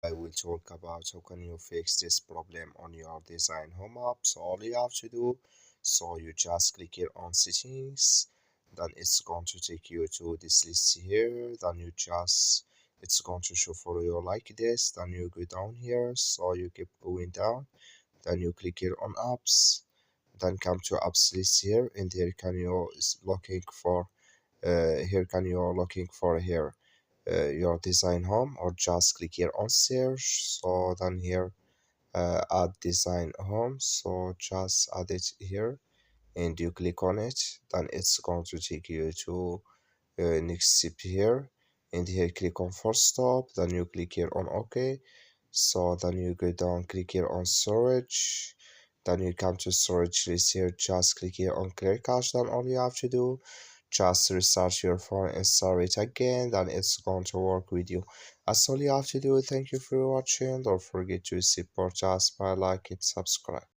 I will talk about how can you fix this problem on your design home app. So all you have to do, so you just click here on settings, then it's going to take you to this list here, then you just it's going to show for you like this, then you go down here, so you keep going down, then you click here on apps, then come to apps list here, and here can you is looking for here can you looking for here your design home, or just click here on search, so then here add design home, so just add it here and you click on it, then it's going to take you to next step here, and here click on force stop, then you click here on OK, so then you go down, click here on storage, then you come to storage list here, just click here on clear cache, then all you have to do, just restart your phone and start it again, then it's going to work with you. That's all you have to do. Thank you for watching. Don't forget to support us by like and subscribe.